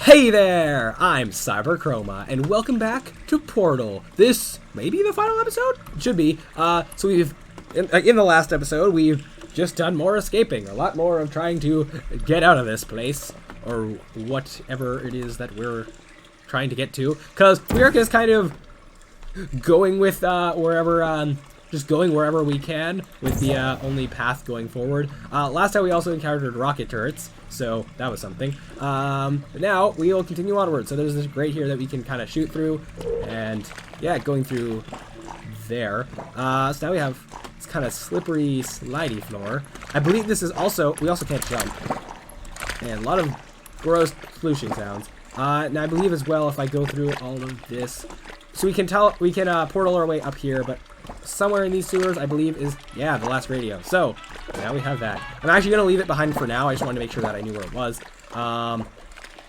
Hey there! I'm Cyber Chroma, and welcome back to Portal. This may be the final episode? It should be. So we've, in the last episode, we've just done more escaping. A lot more of trying to get out of this place, or whatever it is that we're trying to get to. Because we are just kind of going with just going wherever we can with the only path going forward. Last time we also encountered rocket turrets, so that was something. But now we will continue onward. So there's this grate here that we can kind of shoot through, and yeah, going through there. So now we have this kind of slippery, slidey floor. I believe this is also, we also can't jump. And a lot of gross splooshing sounds. And I believe as well, if I go through all of this, so we can portal our way up here, but somewhere in these sewers, I believe, is, yeah, the last radio. So, now we have that. I'm actually going to leave it behind for now. I just wanted to make sure that I knew where it was.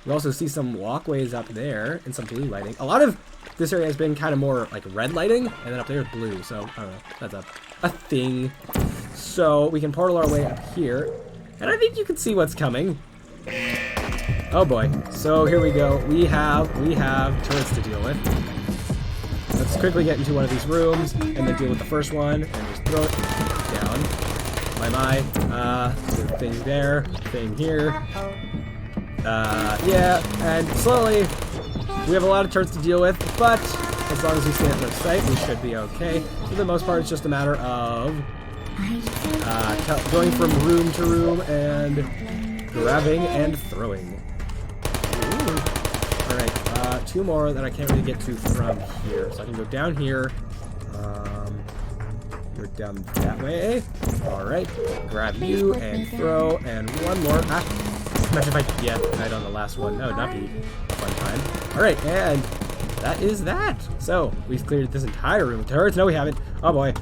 We also see some walkways up there and some blue lighting. A lot of this area has been kind of more like red lighting, and then up there is blue. So, I don't know. That's a thing. So, we can portal our way up here. And I think you can see what's coming. Oh boy. So, here we go. We have turrets to deal with. Let's quickly get into one of these rooms and then deal with the first one and just throw it down. Thing there, thing here. Yeah, and slowly we have a lot of turrets to deal with, but as long as we stay at their sight, we should be okay. For the most part, it's just a matter of going from room to room and grabbing and throwing. Alright, two more that I can't really get to from here. So I can go down here. You're down that way. Alright, grab you and throw, and one more. Imagine if I died on the last one. That would not be a fun time. Alright, and that is that. So, we've cleared this entire room of turrets. No, we haven't. Oh boy.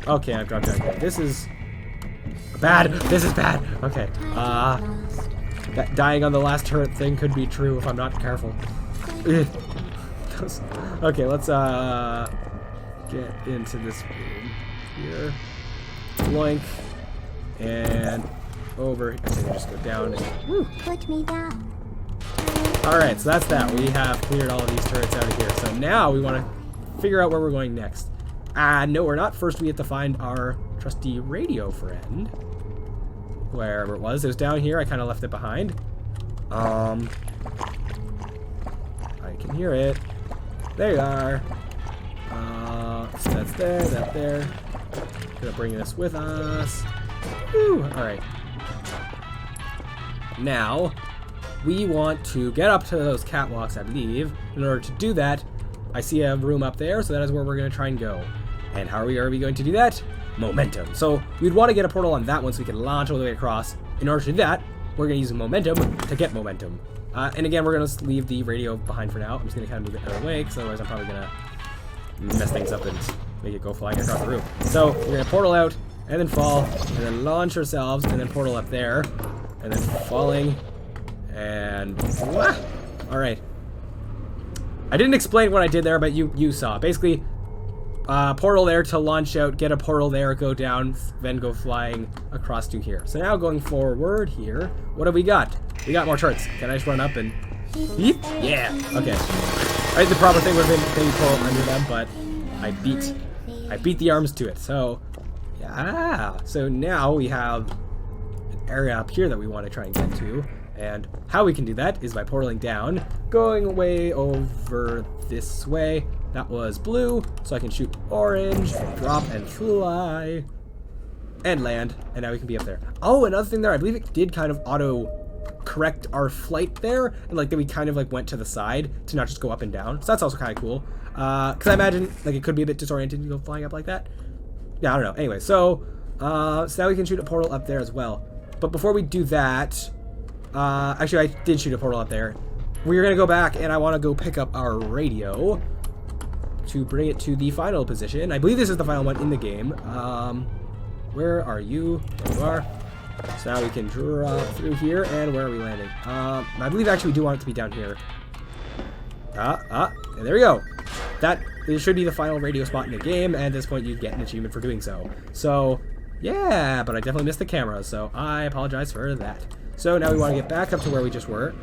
Okay, I've dropped down here. This is bad. This is bad. Okay. That dying on the last turret thing could be true if I'm not careful. Okay, let's get into this room here. Bloink. And over. I think I'll just go down and woo. Put me down. Alright, so that's that. We have cleared all of these turrets out of here. So now we want to figure out where we're going next. No, we're not. First we have to find our trusty radio friend. Wherever it was down here. I kind of left it behind. I can hear it. There you are. So that's there, that there. Gonna bring this with us. Woo! Alright. Now, we want to get up to those catwalks, I believe. In order to do that, I see a room up there, so that is where we're gonna try and go. And how are we going to do that? Momentum. So we'd want to get a portal on that one so we can launch all the way across. In order to do that, we're going to use momentum to get momentum. And again, we're going to leave the radio behind for now. I'm just going to kind of move it out of the way, because otherwise I'm probably going to mess things up and make it go flying across the room. So we're going to portal out, and then fall, and then launch ourselves, and then portal up there, and then falling, and voila! Alright. I didn't explain what I did there, but you saw. Basically, portal there to launch out, get a portal there, go down, then go flying across to here. So now going forward here, what have we got? We got more turrets. Can I just run up and yeep? Yeah. Okay. I did the proper thing with maybe pull under them, but I beat the arms to it. So yeah. So now we have an area up here that we want to try and get to. And how we can do that is by portaling down, going way over this way. That was blue, so I can shoot orange, drop and fly, and land, and now we can be up there. Oh, another thing there, I believe it did kind of auto-correct our flight there, and like that we kind of like went to the side to not just go up and down, so that's also kind of cool. Because I imagine like it could be a bit disoriented to go flying up like that. Yeah, I don't know. Anyway, so now we can shoot a portal up there as well. But before we do that, actually I did shoot a portal up there. We're going to go back, and I want to go pick up our radio to bring it to the final position. I believe this is the final one in the game. Where are you? There you are. So now we can drop through here, and where are we landing? I believe actually we do want it to be down here. And there we go. This should be the final radio spot in the game, and at this point you get an achievement for doing so. So, yeah, but I definitely missed the camera, so I apologize for that. So now we want to get back up to where we just were.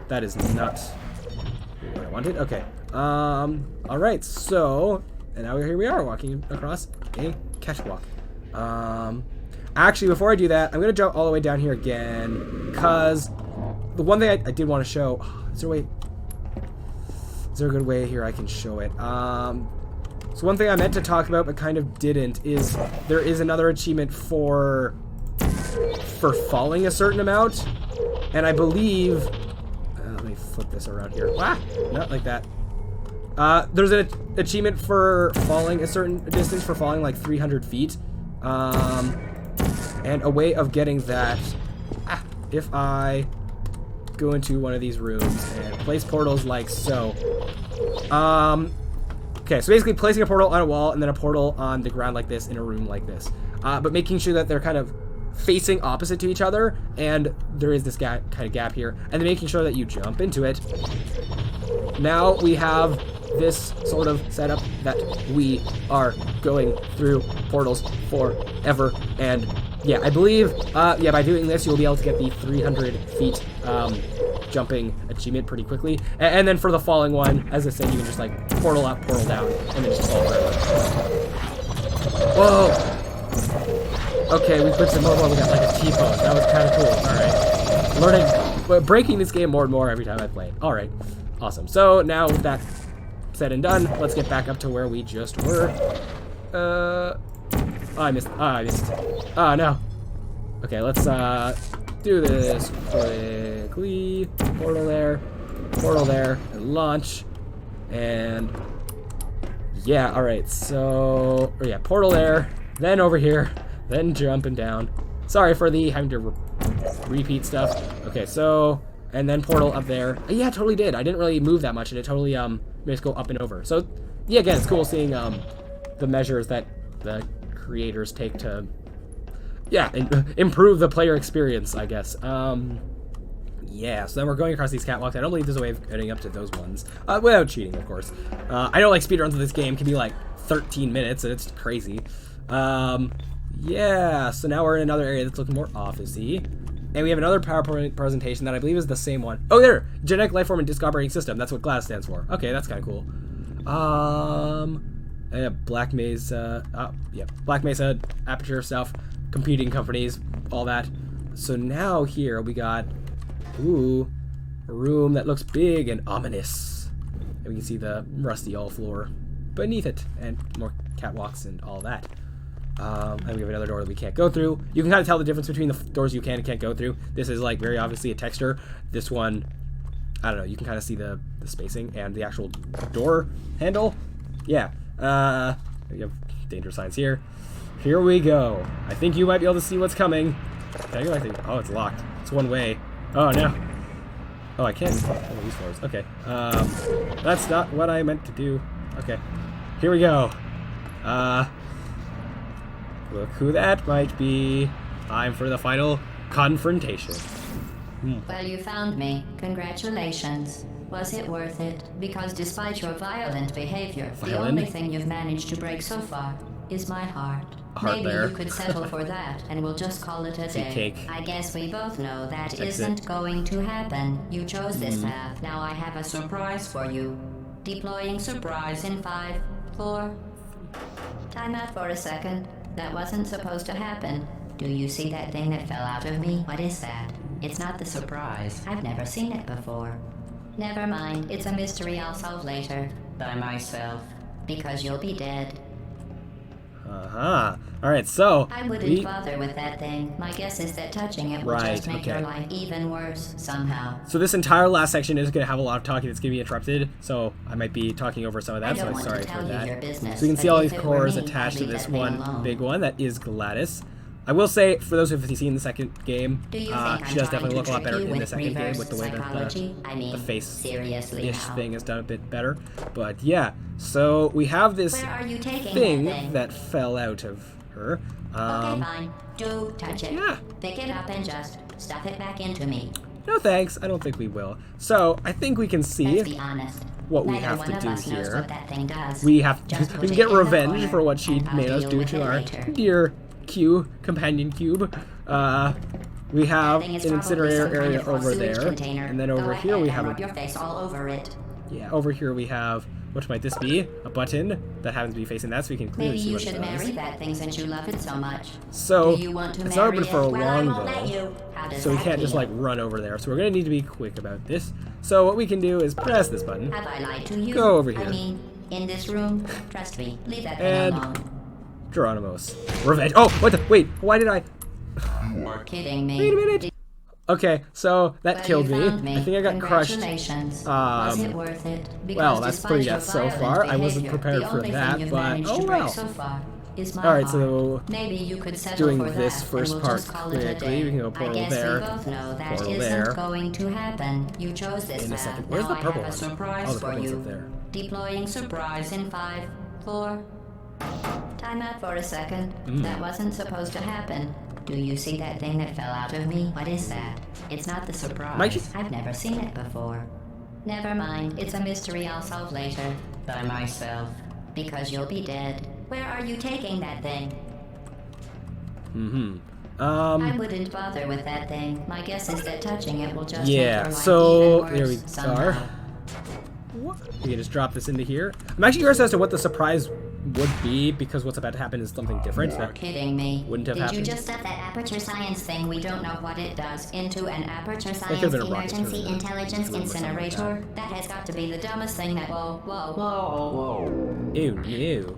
That is not what I wanted. Okay. All right. So, and now here we are walking across a catwalk. Actually, before I do that, I'm gonna jump all the way down here again, because the one thing I did want to show. Is there a way? Is there a good way here I can show it? So one thing I meant to talk about but kind of didn't is there is another achievement for falling a certain amount, and I believe let me flip this around here. Ah, not like that. There's an achievement for falling a certain distance, for falling like 300 feet, and a way of getting that. If I go into one of these rooms and place portals like so. Okay, so basically placing a portal on a wall and then a portal on the ground like this in a room like this. But making sure that they're kind of facing opposite to each other, and there is this kind of gap here, and then making sure that you jump into it. Now we have this sort of setup that we are going through portals forever, and yeah, I believe, yeah, by doing this, you'll be able to get the 300 feet jumping achievement pretty quickly. And then for the falling one, as I said, you can just like portal up, portal down, and then just fall forever. Whoa! Okay, we put some more, we got like a T-pose. That was kind of cool. All right. Learning, breaking this game more and more every time I play it. All right. Awesome. So now with that said and done, let's get back up to where we just were. Oh, I missed. Oh, I missed. Oh, no. Okay, let's do this quickly. Portal there, and launch. And yeah, all right. So, yeah, portal there, then over here, then jumping down. Sorry for the having to repeat stuff. Okay, so, and then portal up there. Yeah, totally did. I didn't really move that much, and it totally made us go up and over. So, yeah, again, it's cool seeing the measures that the creators take to, yeah, improve the player experience, I guess. Yeah, so then we're going across these catwalks. I don't believe there's a way of getting up to those ones without cheating, of course. I know like speedruns of this game can be like 13 minutes, and it's crazy. Yeah, so now we're in another area that's looking more office-y. And we have another PowerPoint presentation that I believe is the same one. Oh, there! Genetic Lifeform and Disk Operating System. That's what GLaDOS stands for. Okay, that's kind of cool. Yeah, Black Mesa, yeah, Black Mesa, Aperture stuff, competing companies, all that. So now here we got, ooh, a room that looks big and ominous. And we can see the rusty old floor beneath it, and more catwalks and all that. And we have another door that we can't go through. You can kind of tell the difference between the doors you can and can't go through. This is like very obviously a texture. This one, I don't know, you can kind of see the spacing and the actual door handle. Yeah. We have Danger Signs here. Here we go. I think you might be able to see what's coming. Can I go? I think. Oh, it's locked. It's one way. Oh no. Oh, I can't. Oh, these floors. Okay. That's not what I meant to do. Okay. Here we go. Look who that might be. Time for the final confrontation. Well, you found me. Congratulations. Was it worth it? Because despite your violent behavior, the only thing you've managed to break so far is my heart. Maybe you could settle for that, and we'll just call it a day. Cake. I guess we both know that isn't going to happen. You chose this path. Now I have a surprise for you. Deploying surprise in 5, 4... Time out for a second. That wasn't supposed to happen. Do you see that thing that fell out of me? What is that? It's not the surprise. I've never seen it before. Never mind. It's a mystery I'll solve later. By myself. Because you'll be dead. Uh-huh. Alright, so I wouldn't bother with that thing. My guess is that touching it will just make your life even worse somehow. So this entire last section is going to have a lot of talking that's going to be interrupted, so I might be talking over some of that, so I'm sorry for that. So you can see all these cores attached to this one big one that is GLaDOS. I will say, for those who have seen the second game, she does definitely look a lot better in the second game with the way that the face-ish thing is done a bit better. But yeah, so we have this thing that fell out of her. Okay, fine. Do touch it. Yeah. Pick it up and just stuff it back into me. No thanks, I don't think we will. So, I think we can see Let's be honest. what we Neither have one to of do us knows here. what that thing does. We have Just to put it get in the revenge corner, for what she and I'll made us deal do with to it our later. dear companion cube. We have That an thing is probably incinerator some kind area of over sewage there, container. and then Go over here ahead we and have rub your face all over it. yeah, over here we have, what might this be? A button that happens to be facing that, so we can clearly Maybe see you what it should does. marry that thing since you love it so much. So Do you want to it's not marry open for it? a Well, I long won't let though, you. How does so we that can't just feel? like run over there. So we're gonna need to be quick about this. So what we can do is press this button, Have I lied to you? Go over here. I mean, in this room. Trust me. Leave that thing and alone. Geronimo's revenge. Oh, what the? Wait, why did I? You are kidding me. Wait a minute. Okay, so that Well, killed you me. found me. I think I got crushed. Congratulations. Was it worth it? Because well, that's despite pretty your good so violent far. I wasn't behavior, prepared the for only that, thing you've but managed oh to break well. so far is my Alright, heart. so Maybe you could settle doing for this that, first and we'll part just call it a quickly. day. We can go I portal guess there, we both know that portal isn't there. going to happen. You chose this In a path. second. Where's now the purple I have one? a surprise Oh, the for purple one's you. up there. Deploying surprise in 5, 4. Time out for a second. That wasn't supposed to happen. Do you see that thing that fell out of me? What is that? It's not the surprise. Mikey? I've never seen it before. Never mind. It's a mystery I'll solve later. By myself. Because you'll be dead. Where are you taking that thing? I wouldn't bother with that thing. My guess is that touching it will just make Yeah, your life so even here worse we somehow. are. What? We can just drop this into here. I'm actually curious as to what the surprise would be, because what's about to happen is something different. You're kidding me. Wouldn't have Did happened. you just stuff that Aperture Science thing, we don't know what it does, into an Aperture Science could've been a rocket emergency turret. intelligence Or something like incinerator? That has got to be the dumbest thing that. Whoa. Ew, ew.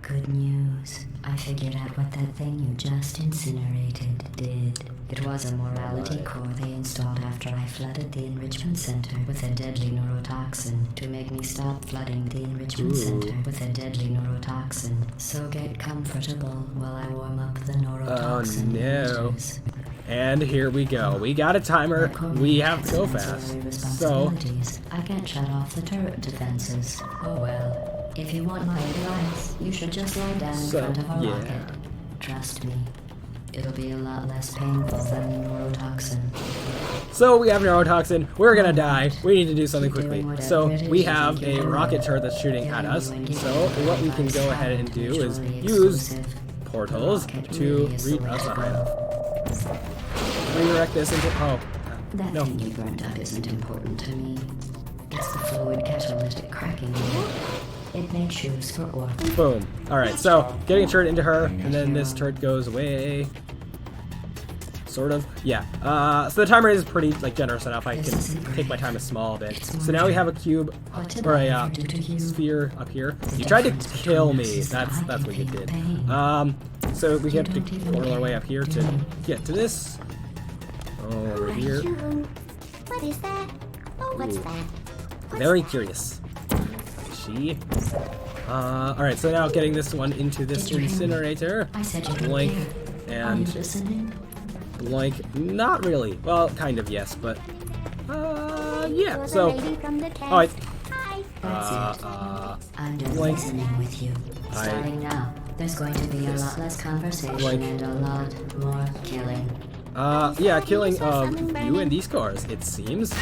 Good news. I figured out what that thing you just incinerated did. It was a morality core they installed after I flooded the enrichment center with a deadly neurotoxin to make me stop flooding the enrichment center with a deadly neurotoxin. So get comfortable while I warm up the neurotoxin. Oh, no. emitters. And here we go. We got a timer. We have to go fast. So, I can't shut off the turret defenses. Oh well. If you want my advice, you should just lie down in front of a yeah. rocket. Trust me. It'll be a lot less painful than neurotoxin. so we have neurotoxin. We're gonna die. We need to do something quickly. So we have a rocket turret that's shooting at us. So what we can go ahead and do is use portals to read us on. Redirect this into. Oh, That no. thing you burnt up isn't important to me. It's the fluid catalytic cracking unit. It made shoes for ore. Boom. Alright, so getting a turret into her, and then this turret goes away. Sort of. Yeah. So the timer is pretty like generous enough. I can take my time a small bit. So now we have a cube or a sphere up here. You tried to kill me. That's what you did. So we have to portal our way up here to get to this. Over here. What is that? Oh, what's that? Very curious. She. Alright, so now getting this one into this incinerator. I said you don't Blank care. Are you and listening? blank. Not really. Well, kind of yes, but yeah. Was So a lady from the test. oh, Hi. That's it. I'm done blank. listening with you. Starting now. There's going to be a lot less conversation Blank. and a lot more killing. Yeah, killing of you and these cars, it seems.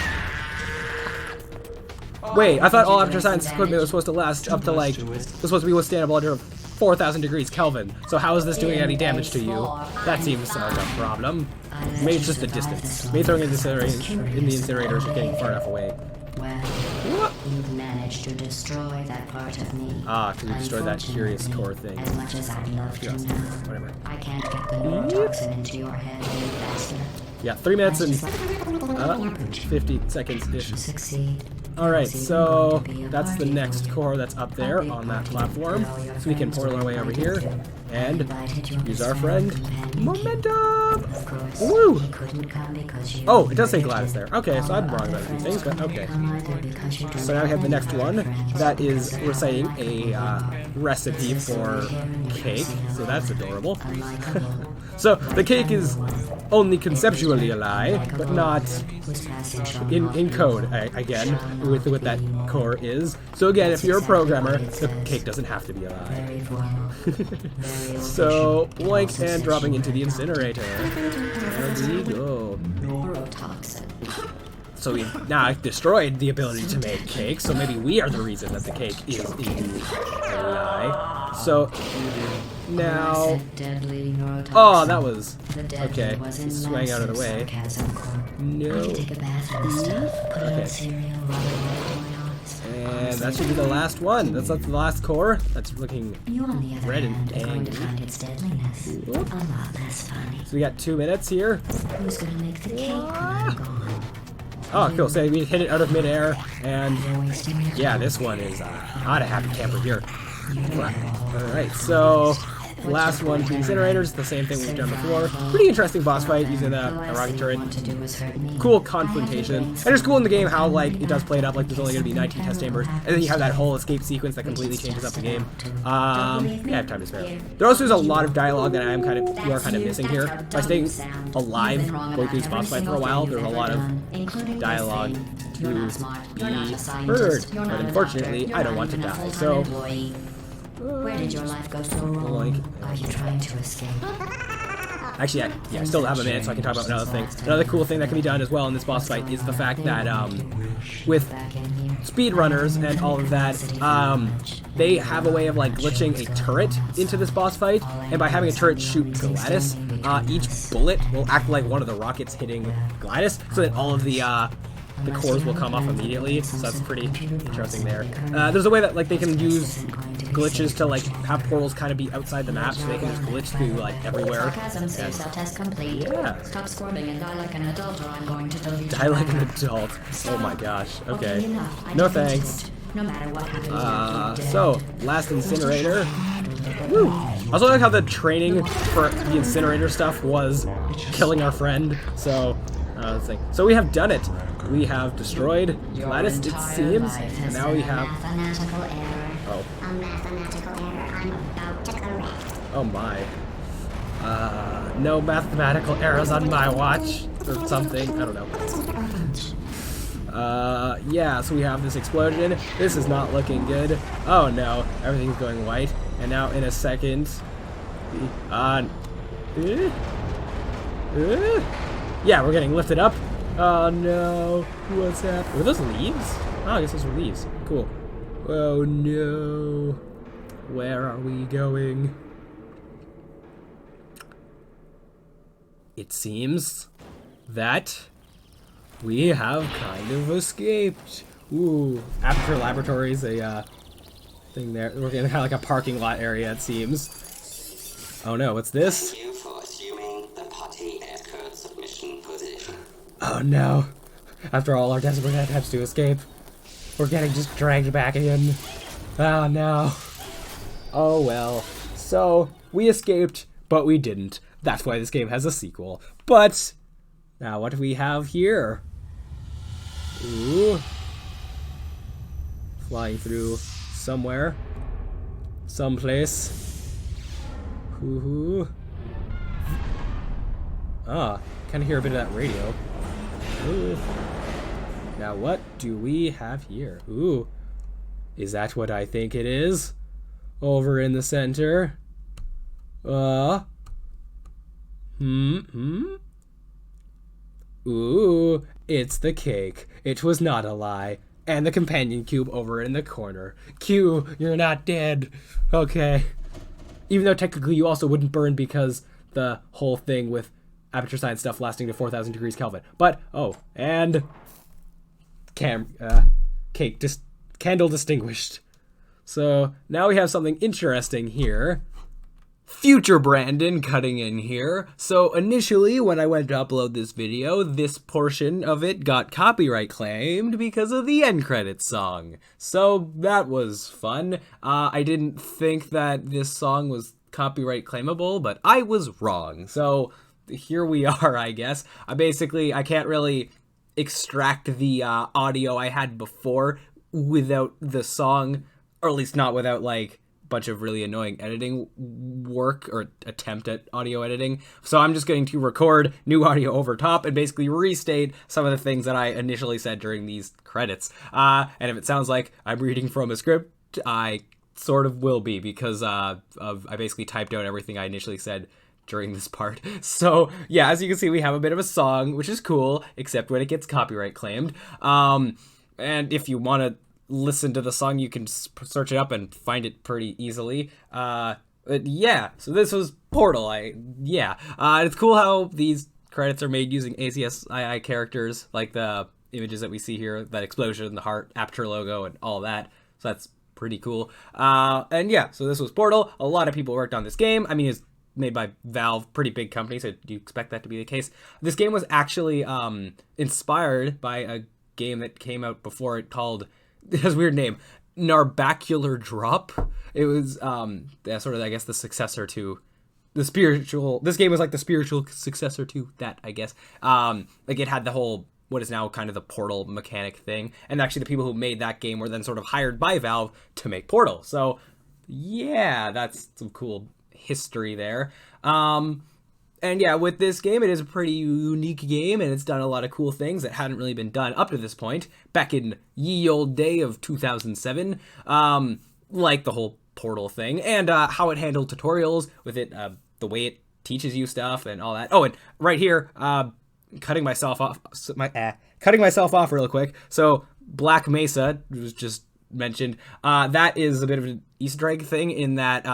Wait, I thought all Aperture Science equipment was supposed to last up to like, was supposed to be withstandable under 4,000 degrees Kelvin. So how is this doing any damage to you? That seems like a problem. Maybe it's just the distance. Maybe throwing in the incinerator is getting far enough away. Well, you've managed to destroy that part of me. Ah, because we destroyed that curious core Unfortunately, thing. As much as I'd love to Just, now, whatever. I can't get the neurotoxin into your head any faster. Yeah, 3 minutes and Let's 50 seconds-ish. succeed. Alright, so that's the next core that's up there on that platform. So we can portal our way over here and use our friend Momentum! Woo! Oh, it does say GLaDOS there. Okay, so I'm wrong about a few things, but okay. So now we have the next one that is reciting a recipe for cake, so that's adorable. So the cake is only conceptually a lie, but not in code, again, with what that core is. So again, if you're a programmer, the cake doesn't have to be a lie. So, blank and dropping into the incinerator. There we go. So we now destroyed the ability to make cake, so maybe we are the reason that the cake is indeed a lie. So, Now... Deadly neurotoxin. Oh, that was... The deadly Okay, was in swang out of the way. sarcasm core. No. When you take a bath in this stuff, put it Okay. on cereal, rub it with oil. And that should be the last one. That's the last core. That's looking... You, on the other Red and hand, are going to angry. find its deadliness a lot less funny. So we got 2 minutes here. Who's gonna make the cake when I'm gone? Oh, cool. So we hit it out of midair, and You're wasting your yeah, this one is not a happy camper here. Alright, so last one, the incinerators, the same thing we've done before. Pretty interesting boss fight using the rocket turret. want to do is hurt me. Cool confrontation. And it's cool in the game how, like, it does play it up like there's only going to be 19 test chambers, and then you have that whole escape sequence that completely changes up the game. Yeah, I have time to spare. There also is a lot of dialogue that we are kind of missing here. By staying alive, going through this boss fight for a while, there's a lot of dialogue to be heard. But unfortunately, I don't want to die, so... Where did your life go so wrong? Are you trying to escape? Actually, I still have a minute, so I can talk about another thing. Another cool thing that can be done as well in this boss fight is the fact that, with speedrunners and all of that, they have a way of, like, glitching a turret into this boss fight, and by having a turret shoot GLaDOS, each bullet will act like one of the rockets hitting GLaDOS, so that all of the cores will come off immediately, so that's pretty interesting there. There's a way that, like, they can use glitches to, like, have portals kind of be outside the map, so they can just glitch through, like, everywhere. Sarcasm safe cell test complete. Yeah. Stop squirming and die like an adult, or I'm going to delete Die like an adult. Oh my gosh. Okay. enough. I No deleted thanks. it. No matter what happens after you So, last incinerator. Woo! I also like how the training for the incinerator stuff was killing our friend, so, let's see. So we have done it. We have destroyed GLaDOS, it seems, and now we have... mathematical error. Oh. A mathematical error I'm about to correct. Oh my. No mathematical errors on my watch, or something, I don't know. Yeah, so we have this explosion. This is not looking good. Oh no, everything's going white. And now in a second, yeah, we're getting lifted up. Oh no, what's happening? Were those leaves? Oh, I guess those were leaves. Cool. Oh no, where are we going? It seems that we have kind of escaped. Ooh, Aperture Laboratories, a thing there. We're in kind of like a parking lot area, it seems. Oh no, what's this? Thank you for assuming the party escort submission position. Oh no. After all our desperate attempts to escape, we're getting just dragged back in. Oh no. Oh well. So, we escaped, but we didn't. That's why this game has a sequel. But, now what do we have here? Ooh. Flying through somewhere. Someplace. Ooh. Ah, kind of hear a bit of that radio. Ooh. Now what do we have here? Ooh. Is that what I think it is? Over in the center. Ooh, it's the cake. It was not a lie. And the companion cube over in the corner. Q, you're not dead. Okay. Even though technically you also wouldn't burn because the whole thing with Aperture Science stuff lasting to 4,000 degrees Kelvin. But, oh, and cake, candle distinguished. So, now we have something interesting here. Future Brandon cutting in here. So initially when I went to upload this video, this portion of it got copyright claimed because of the end credits song. So that was fun. I didn't think that this song was copyright claimable, but I was wrong. So here we are, I guess. I can't really extract the audio I had before without the song, or at least not without like bunch of really annoying editing work or attempt at audio editing. So I'm just going to record new audio over top and basically restate some of the things that I initially said during these credits. And if it sounds like I'm reading from a script, I sort of will be because I basically typed out everything I initially said during this part. So yeah, as you can see, we have a bit of a song, which is cool, except when it gets copyright claimed. And if you want to listen to the song, you can search it up and find it pretty easily. Yeah, so this was Portal. It's cool how these credits are made using ACSII characters, like the images that we see here, that explosion, the heart, Aperture logo, and all that. So that's pretty cool. And yeah, so this was Portal. A lot of people worked on this game. I mean, it's made by Valve, pretty big company, so do you expect that to be the case? This game was actually inspired by a game that came out before it called, it has a weird name, Narbacular Drop. It was sort of, I guess, the successor to the spiritual. This game was like the spiritual successor to that, I guess. Like it had the whole what is now kind of the Portal mechanic thing, and actually the people who made that game were then sort of hired by Valve to make Portal. So yeah, that's some cool history there. And yeah, with this game, it is a pretty unique game, and it's done a lot of cool things that hadn't really been done up to this point, back in ye old day of 2007, like the whole Portal thing, and how it handled tutorials with it, the way it teaches you stuff, and all that. Oh, and right here, cutting myself off real quick. So Black Mesa was just mentioned. That is a bit of an Easter egg thing in that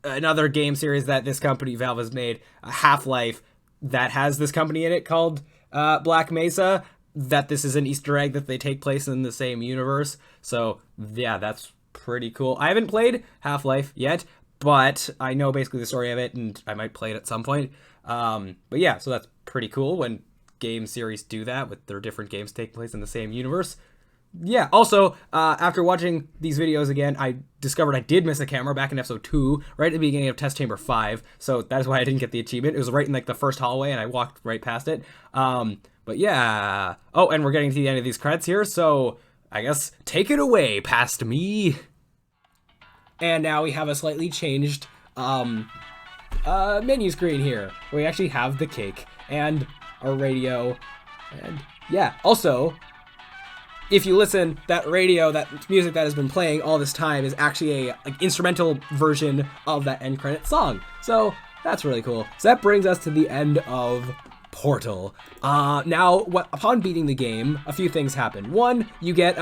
another game series that this company, Valve, has made, Half-Life, that has this company in it called Black Mesa, that this is an Easter egg that they take place in the same universe. So yeah, that's pretty cool. I haven't played Half-Life yet, but I know basically the story of it, and I might play it at some point. But yeah, so that's pretty cool when game series do that, with their different games taking place in the same universe. Yeah, also, after watching these videos again, I discovered I did miss a camera back in episode 2, right at the beginning of Test Chamber 5, so that is why I didn't get the achievement. It was right in, like, the first hallway, and I walked right past it. But yeah. Oh, and we're getting to the end of these credits here, so I guess take it away, past me. And now we have a slightly changed menu screen here, where we actually have the cake, and our radio, and yeah, also, if you listen, that radio, that music that has been playing all this time is actually a instrumental version of that end credit song. So that's really cool. So that brings us to the end of Portal. Now, upon beating the game, a few things happen. One, you get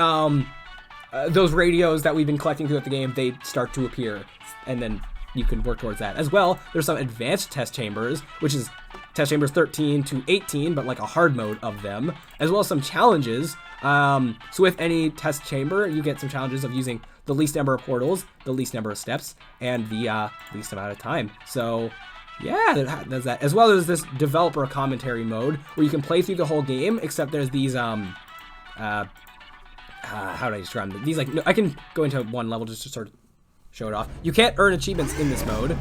those radios that we've been collecting throughout the game. They start to appear, and then you can work towards that. As well, there's some advanced test chambers, which is test chambers 13 to 18, but like a hard mode of them, as well as some challenges. So with any test chamber, you get some challenges of using the least number of portals, the least number of steps, and the least amount of time. So yeah, there's that. As well as this developer commentary mode, where you can play through the whole game, except there's these, how do I describe them? These, like, no, I can go into one level just to sort of show it off. You can't earn achievements in this mode.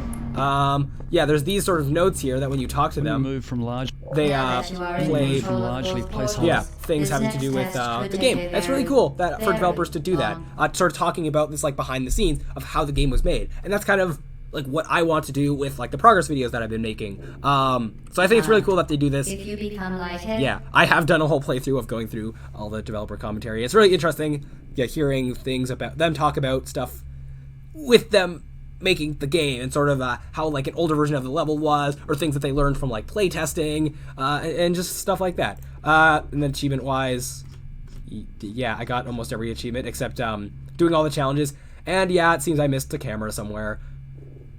Yeah, there's these sort of notes here that when you talk to them, move from large, they play from largely placeholder. Yeah, things having to do with the game. That's really cool that for developers to do that, sort of talking about this, like, behind the scenes of how the game was made, and that's kind of like what I want to do with, like, the progress videos that I've been making. So I think it's really cool that they do this. If you become lightheaded, Yeah, I have done a whole playthrough of going through all the developer commentary. It's really interesting, yeah, hearing things about them talk about stuff with them making the game, and sort of how, like, an older version of the level was, or things that they learned from, like, playtesting, and just stuff like that. And then achievement-wise, yeah, I got almost every achievement except doing all the challenges. And yeah, it seems I missed a camera somewhere.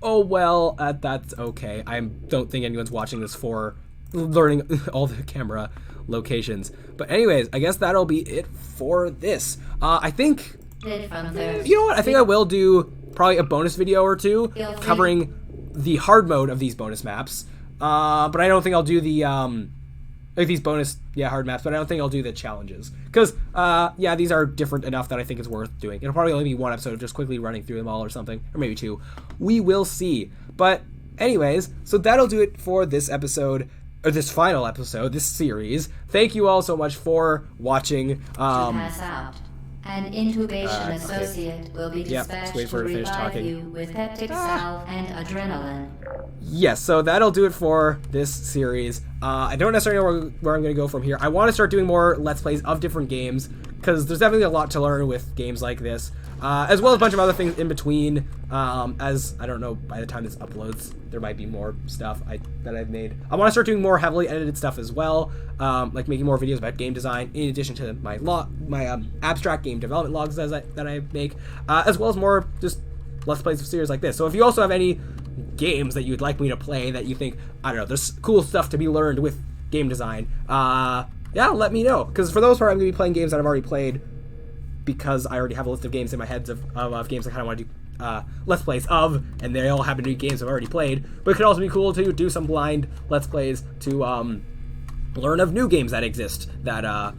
Oh well, that's okay. I don't think anyone's watching this for learning all the camera locations. But anyways, I guess that'll be it for this. I think, you know what? I think I will do probably a bonus video or two covering the hard mode of these bonus maps. But I don't think I'll do the like these bonus hard maps. But I don't think I'll do the challenges because yeah, these are different enough that I think it's worth doing. It'll probably only be one episode of just quickly running through them all or something, or maybe two. We will see. But anyways, so that'll do it for this episode, or this final episode, this series. Thank you all so much for watching. Pass out. An intubation associate will be dispatched wait for to her to finish revive talking. you with peptic salve and adrenaline. Yes, so that'll do it for this series. I don't necessarily know where I'm going to go from here. I want to start doing more Let's Plays of different games, because there's definitely a lot to learn with games like this, as well as a bunch of other things in between, as, I don't know, by the time this uploads, there might be more stuff that I've made. I want to start doing more heavily edited stuff as well, like making more videos about game design, in addition to my abstract game development logs that I make, as well as more just Let's Plays of series like this. So if you also have any games that you'd like me to play that you think, I don't know, there's cool stuff to be learned with game design, yeah, let me know. Because for those part, I'm going to be playing games that I've already played, because I already have a list of games in my head of games I kind of want to do Let's Plays of, and they all happen to be games I've already played. But it could also be cool to do some blind Let's Plays to learn of new games that exist that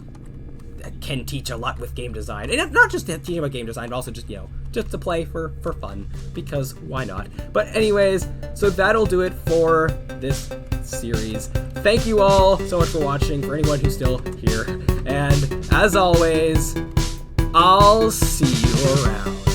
can teach a lot with game design. And not just teaching about game design, but also just, just to play for fun, because why not? But anyways, so that'll do it for this series. Thank you all so much for watching, for anyone who's still here. And as always, I'll see you around.